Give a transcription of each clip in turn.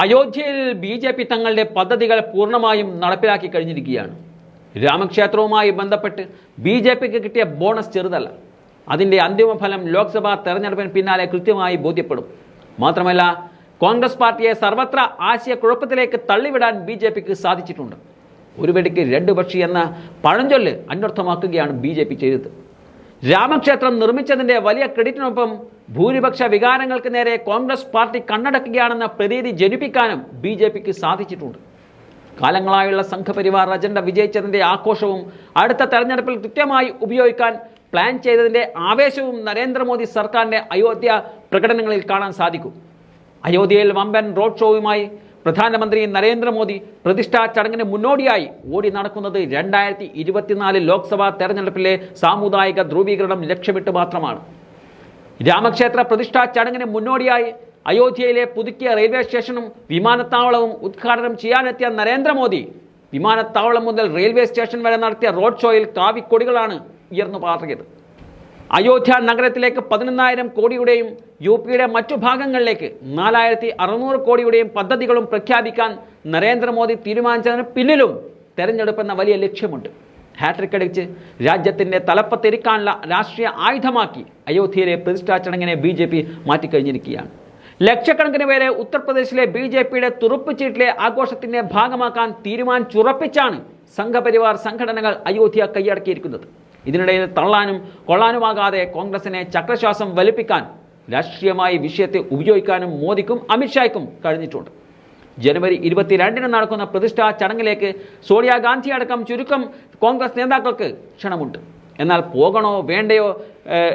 അയോധ്യയിൽ ബി.ജെ.പി. തങ്ങളുടെ പദ്ധതികൾ പൂർണ്ണമായും നടപ്പിലാക്കി കഴിഞ്ഞിരിക്കുകയാണ്. രാമക്ഷേത്രവുമായി ബന്ധപ്പെട്ട് ബി.ജെ.പിക്ക് കിട്ടിയ ബോണസ് ചെറുതല്ല. അതിൻ്റെ അന്തിമ ഫലം ലോക്സഭാ തെരഞ്ഞെടുപ്പിന് പിന്നാലെ കൃത്യമായി ബോധ്യപ്പെടും. മാത്രമല്ല, കോൺഗ്രസ് പാർട്ടിയെ സർവത്ര ആശയക്കുഴപ്പത്തിലേക്ക് തള്ളിവിടാൻ ബി.ജെ.പിക്ക് സാധിച്ചിട്ടുണ്ട്. ഒരു വെടിക്ക് രണ്ട് പക്ഷി എന്ന പഴഞ്ചൊല്ല് അന്വർത്ഥമാക്കുകയാണ് ബി.ജെ.പി. ചെയ്തത്. രാമക്ഷേത്രം നിർമ്മിച്ചതിൻ്റെ വലിയ ക്രെഡിറ്റിനൊപ്പം ഭൂരിപക്ഷ വികാരങ്ങൾക്ക് നേരെ കോൺഗ്രസ് പാർട്ടി കണ്ണടക്കുകയാണെന്ന പ്രതീതി ജനിപ്പിക്കാനും ബി.ജെ.പിക്ക് സാധിച്ചിട്ടുണ്ട്. കാലങ്ങളായുള്ള സംഘപരിവാർ അജണ്ട വിജയിച്ചതിൻ്റെ ആഘോഷവും അടുത്ത തെരഞ്ഞെടുപ്പിൽ കൃത്യമായി ഉപയോഗിക്കാൻ പ്ലാൻ ചെയ്തതിൻ്റെ ആവേശവും നരേന്ദ്രമോദി സർക്കാരിൻ്റെ അയോധ്യ പ്രകടനങ്ങളിൽ കാണാൻ സാധിക്കും. അയോധ്യയിൽ വമ്പൻ റോഡ് ഷോയുമായി പ്രധാനമന്ത്രി നരേന്ദ്രമോദി പ്രതിഷ്ഠാ ചടങ്ങിന് മുന്നോടിയായി ഓടി നടക്കുന്നത് 2024 ലോക്സഭാ തെരഞ്ഞെടുപ്പിലെ സാമുദായിക ധ്രുവീകരണം ലക്ഷ്യമിട്ട് മാത്രമാണ്. രാമക്ഷേത്ര പ്രതിഷ്ഠാ ചടങ്ങിന് മുന്നോടിയായി അയോധ്യയിലെ പുതുക്കിയ റെയിൽവേ സ്റ്റേഷനും വിമാനത്താവളവും ഉദ്ഘാടനം ചെയ്യാനെത്തിയ നരേന്ദ്രമോദി വിമാനത്താവളം മുതൽ റെയിൽവേ സ്റ്റേഷൻ വരെ നടത്തിയ റോഡ് ഷോയിൽ കാവിക്കൊടികളാണ് ഉയർന്നു പാറിയത്. അയോധ്യ നഗരത്തിലേക്ക് 11,000 കോടിയുടെയും യു.പിയുടെ മറ്റു ഭാഗങ്ങളിലേക്ക് 4,600 കോടിയുടെയും പദ്ധതികളും പ്രഖ്യാപിക്കാൻ നരേന്ദ്രമോദി തീരുമാനിച്ചതിന് പിന്നിലും തെരഞ്ഞെടുപ്പെന്ന വലിയ ലക്ഷ്യമുണ്ട്. ഹാട്രിക് അടിച്ച് രാജ്യത്തിൻ്റെ തലപ്പത്തിരിക്കാനുള്ള രാഷ്ട്രീയ ആയുധമാക്കി അയോധ്യയിലെ പ്രതിഷ്ഠാ ചടങ്ങിനെ ബി.ജെ.പി. മാറ്റിക്കഴിഞ്ഞിരിക്കുകയാണ്. ലക്ഷക്കണക്കിന് പേരെ ഉത്തർപ്രദേശിലെ ബി.ജെ.പിയുടെ തുറുപ്പുചീട്ടിലെ ആഘോഷത്തിൻ്റെ ഭാഗമാക്കാൻ തീരുമാനിച്ചുറപ്പിച്ചാണ് സംഘപരിവാർ സംഘടനകൾ അയോധ്യ കൈയടക്കിയിരിക്കുന്നത്. ഇതിനിടയിൽ തള്ളാനും കൊള്ളാനുമാകാതെ കോൺഗ്രസിനെ ചക്രശ്വാസം വലിപ്പിക്കാൻ രാഷ്ട്രീയമായി വിഷയത്തെ ഉപയോഗിക്കാനും മോദിക്കും അമിത്ഷായ്ക്കും കഴിഞ്ഞിട്ടുണ്ട്. ജനുവരി 22-ന് നടക്കുന്ന പ്രതിഷ്ഠാ ചടങ്ങിലേക്ക് സോണിയാഗാന്ധി അടക്കം ചുരുക്കം കോൺഗ്രസ് നേതാക്കൾക്ക് ക്ഷണമുണ്ട്. എന്നാൽ പോകണോ വേണ്ടയോ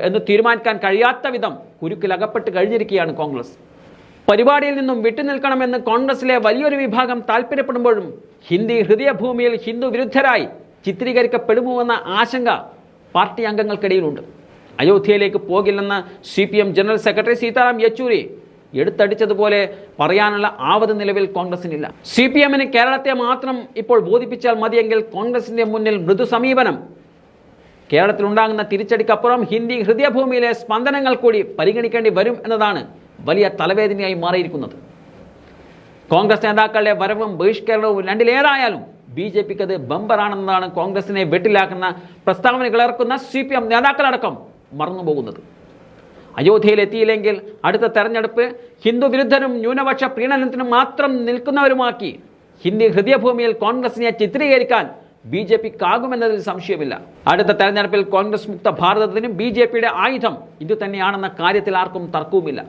എന്ന് തീരുമാനിക്കാൻ കഴിയാത്ത വിധം കുരുക്കിലകപ്പെട്ട് കഴിഞ്ഞിരിക്കുകയാണ് കോൺഗ്രസ്. പരിപാടിയിൽ നിന്നും വിട്ടുനിൽക്കണമെന്ന് കോൺഗ്രസിലെ വലിയൊരു വിഭാഗം താല്പര്യപ്പെടുമ്പോഴും ഹിന്ദി ഹൃദയഭൂമിയിൽ ഹിന്ദു വിരുദ്ധരായി ചിത്രീകരിക്കപ്പെടുമോയെന്ന ആശങ്ക പാർട്ടി അംഗങ്ങൾക്കിടയിലുണ്ട്. അയോധ്യയിലേക്ക് പോകില്ലെന്ന CPM general secretary Sitaram Yechury എടുത്തടിച്ചതുപോലെ പറയാനുള്ള ആവത് നിലവിൽ കോൺഗ്രസിനില്ല. CPMന് കേരളത്തെ മാത്രം ഇപ്പോൾ ബോധിപ്പിച്ചാൽ മതിയെങ്കിൽ കോൺഗ്രസിന്റെ മുന്നിൽ മൃദു സമീപനം കേരളത്തിലുണ്ടാകുന്ന തിരിച്ചടിക്കപ്പുറം ഹിന്ദി ഹൃദയഭൂമിയിലെ സ്പന്ദനങ്ങൾ കൂടി പരിഗണിക്കേണ്ടി വരും എന്നതാണ് വലിയ തലവേദനയായി മാറിയിരിക്കുന്നത്. കോൺഗ്രസ് നേതാക്കളുടെ വരവും ബഹിഷ്കരണവും രണ്ടിലേതായാലും ബി.ജെ.പിക്ക് അത് ബമ്പറാണെന്നതാണ് കോൺഗ്രസിനെ വെട്ടിലാക്കുന്ന പ്രസ്താവനകൾ ഇറക്കുന്ന CPM നേതാക്കളടക്കം മറന്നുപോകുന്നത്. അയോധ്യയിൽ എത്തിയില്ലെങ്കിൽ അടുത്ത തെരഞ്ഞെടുപ്പ് ഹിന്ദു വിരുദ്ധരും ന്യൂനപക്ഷ പ്രീണനത്തിനും മാത്രം നിൽക്കുന്നവരുമാക്കി ഹിന്ദി ഹൃദയഭൂമിയിൽ കോൺഗ്രസിനെ ചിത്രീകരിക്കാൻ ബി.ജെ.പിക്കാകുമെന്നതിൽ സംശയമില്ല. അടുത്ത തെരഞ്ഞെടുപ്പിൽ കോൺഗ്രസ് മുക്ത ഭാരതത്തിന് ബി.ജെ.പിയുടെ ആയുധം ഇത് തന്നെയാണെന്ന കാര്യത്തിൽ ആർക്കും തർക്കവുമില്ല.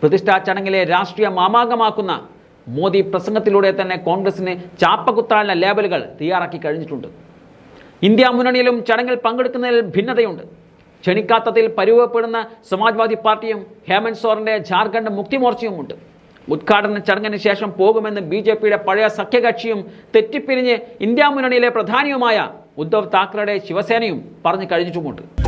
പ്രതിഷ്ഠാ ചടങ്ങിലെ രാഷ്ട്രീയ മാമാങ്കമാക്കുന്ന മോദി പ്രസംഗത്തിലൂടെ തന്നെ കോൺഗ്രസിന് ചാപ്പകുത്താനുള്ള ലേബലുകൾ തയ്യാറാക്കി കഴിഞ്ഞിട്ടുണ്ട്. ഇന്ത്യ മുന്നണിയിലും ചടങ്ങിൽ പങ്കെടുക്കുന്നതിൽ ഭിന്നതയുണ്ട്. ക്ഷണിക്കാത്തതിൽ പരിവപ്പെടുന്ന സമാജ്വാദി പാർട്ടിയും ഹേമന്ത് സോറന്റെ ജാർഖണ്ഡ് മുക്തി മോർച്ചയുമുണ്ട്. ഉദ്ഘാടന ചടങ്ങിന് ശേഷം പോകുമെന്ന് ബി.ജെ.പിയുടെ പഴയ സഖ്യകക്ഷിയും തെറ്റിപ്പിരിഞ്ഞ് ഇന്ത്യ മുന്നണിയിലെ പ്രധാനിയുമായ ഉദ്ധവ് താക്കറെയുടെ ശിവസേനയും പറഞ്ഞു കഴിഞ്ഞിട്ടുമുണ്ട്.